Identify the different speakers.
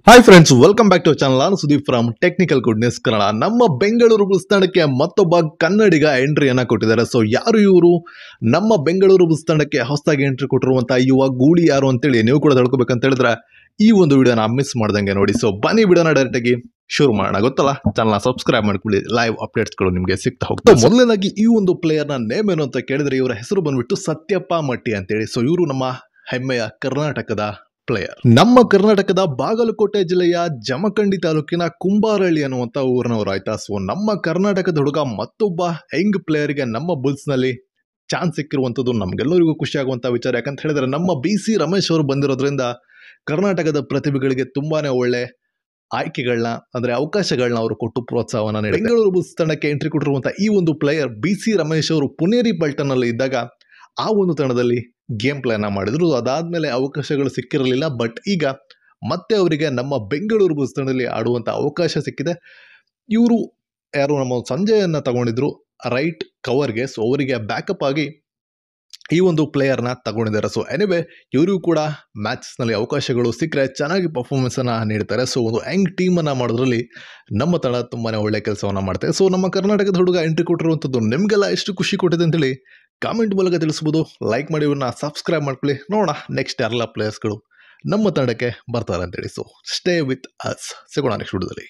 Speaker 1: Hi friends, welcome back to channel. ನಾನು Sudeep from technical goodness Kannada. ನಮ್ಮ Bengaluru Bulls ತಂಡಕ್ಕೆ ಮತ್ತೊಬ್ಬ ಕನ್ನಡಿಗ ಎಂಟ್ರಿಯನ್ನ ಕೊಟ್ಟಿದ್ದಾರೆ. ಸೊ ಯಾರು ಇವರು? ನಮ್ಮ ಬೆಂಗಳೂರು ಬುಲ್ಸ್ ತಂಡಕ್ಕೆ ಹೊಸದಾಗಿ ಎಂಟ್ರಿ ಕೊಟ್ಟಿರುವಂತಹ ಯುವ ಗೂಳಿ ಯಾರು ಅಂತೇಳಿ ನೀವು ಕೂಡ ತಿಳ್ಕೊಬೇಕಂತ ಹೇಳಿದ್ರೆ ಈ ಒಂದು ವಿಡಿಯೋನ ಮಿಸ್ ಮಾಡ್ದಂಗೆ ನೋಡಿ. ಸೊ ಬನ್ನಿ ವಿಡಿಯೋನ ಡೈರೆಕ್ಟ್ ಆಗಿ ಶುರು ಮಾಡೋಣ. ಗೊತ್ತಲ್ಲ, ಚಾನಲ್ನ ಸಬ್ಸ್ಕ್ರೈಬ್ ಮಾಡ್ಕೊಳ್ಳಿ, ಲೈವ್ ಅಪ್ಡೇಟ್ಸ್ಗಳು ನಿಮಗೆ ಸಿಗ್ತಾ ಹೋಗ್ತವೆ. ಮೊದಲನೇದಾಗಿ ಈ ಒಂದು ಪ್ಲೇಯರ್ನ ನೇಮ್ ಏನು ಅಂತ ಕೇಳಿದ್ರೆ ಇವರ ಹೆಸರು ಬಂದ್ಬಿಟ್ಟು ಸತ್ಯಪ್ಪ ಮಟ್ಟಿ ಅಂತೇಳಿ. ಸೊ ಇವರು ನಮ್ಮ ಹೆಮ್ಮೆಯ ಕರ್ನಾಟಕದ ಪ್ಲೇಯರ್. ನಮ್ಮ ಕರ್ನಾಟಕದ ಬಾಗಲಕೋಟೆ ಜಿಲ್ಲೆಯ ಜಮಖಂಡಿ ತಾಲೂಕಿನ ಕುಂಬಾರಳ್ಳಿ ಅನ್ನುವಂಥ ಊರಿನವರು. ಆಯ್ತಾ, ಸೊ ನಮ್ಮ ಕರ್ನಾಟಕದ ಹುಡುಗ ಮತ್ತೊಬ್ಬ ಯಂಗ್ ಪ್ಲೇಯರ್ಗೆ ನಮ್ಮ ಬುಲ್ಸ್ ನಲ್ಲಿ ಚಾನ್ಸ್ ಸಿಕ್ಕಿರುವಂಥದ್ದು ನಮ್ಗೆಲ್ಲರಿಗೂ ಖುಷಿ ಆಗುವಂಥ ವಿಚಾರ. ಯಾಕಂತ ಹೇಳಿದ್ರೆ ನಮ್ಮ BC ರಮೇಶ್ ಅವರು ಬಂದಿರೋದ್ರಿಂದ ಕರ್ನಾಟಕದ ಪ್ರತಿಭೆಗಳಿಗೆ ತುಂಬಾನೇ ಒಳ್ಳೆ ಆಯ್ಕೆಗಳನ್ನ ಅಂದ್ರೆ ಅವಕಾಶಗಳನ್ನ ಅವರು ಕೊಟ್ಟು ಪ್ರೋತ್ಸಾಹವನ್ನ ನೀಡಿ ಬೆಂಗಳೂರು ಬುಲ್ಸ್ ತಂಡಕ್ಕೆ ಎಂಟ್ರಿ ಕೊಟ್ಟಿರುವಂತಹ ಈ ಒಂದು ಪ್ಲೇಯರ್ BC ರಮೇಶ್ ಅವರು ಪುನೇರಿ ಪಲ್ಟನ್ ಅಲ್ಲಿ ಇದ್ದಾಗ ಆ ಒಂದು ತಂಡದಲ್ಲಿ ಗೇಮ್ ಪ್ಲೇನ ಮಾಡಿದ್ರು. ಅದಾದ್ಮೇಲೆ ಅವಕಾಶಗಳು ಸಿಕ್ಕಿರಲಿಲ್ಲ. ಬಟ್ ಈಗ ಮತ್ತೆ ಅವರಿಗೆ ನಮ್ಮ ಬೆಂಗಳೂರು ಬುಲ್ಸ್ ತಂಡದಲ್ಲಿ ಆಡುವಂತ ಅವಕಾಶ ಸಿಕ್ಕಿದೆ. ಇವರು ಯಾರು ನಮ್ಮ ಸಂಜಯನ್ನ ತಗೊಂಡಿದ್ರು ರೈಟ್ ಕವರ್ಗೆ. ಸೊ ಅವರಿಗೆ ಬ್ಯಾಕಪ್ ಆಗಿ ಈ ಒಂದು ಪ್ಲೇಯರ್ನ ತಗೊಂಡಿದ್ದಾರೆ. ಸೊ ಎನಿವೆ ಇವರಿಗೂ ಕೂಡ ಮ್ಯಾಚಸ್ನಲ್ಲಿ ಅವಕಾಶಗಳು ಸಿಕ್ಕರೆ ಚೆನ್ನಾಗಿ ಪರ್ಫಾರ್ಮೆನ್ಸ್ ಅನ್ನ ನೀಡ್ತಾರೆ. ಸೊ ಒಂದು ಯಂಗ್ ಟೀಮ್ ಅನ್ನ ಮಾಡೋದ್ರಲ್ಲಿ ನಮ್ಮ ತಂಡ ತುಂಬಾನೇ ಒಳ್ಳೆ ಕೆಲಸವನ್ನ ಮಾಡ್ತಾರೆ. ಸೊ ನಮ್ಮ ಕರ್ನಾಟಕದ ಹುಡುಗ ಎಂಟ್ರಿ ಕೊಟ್ಟಿರುವಂಥದ್ದು ನಿಮಗೆಲ್ಲ ಎಷ್ಟು ಖುಷಿ ಕೊಟ್ಟಿದೆ ಅಂತೇಳಿ ಕಾಮೆಂಟ್ ಮೂಲಕ ತಿಳಿಸ್ಬೋದು. ಲೈಕ್ ಮಾಡಿ, ಇವ್ರನ್ನ ಸಬ್ಸ್ಕ್ರೈಬ್ ಮಾಡ್ಕೊಳ್ಳಿ. ನೋಡೋಣ ನೆಕ್ಸ್ಟ್ ಯಾರೆಲ್ಲ ಪ್ಲೇಯರ್ಸ್ಗಳು ನಮ್ಮ ತಂಡಕ್ಕೆ ಬರ್ತಾರೆ ಅಂತೇಳಿ. So stay with us. ಸಿಗೋಣ ನೆಕ್ಸ್ಟ್ ವಿಡಿಯೋದಲ್ಲಿ.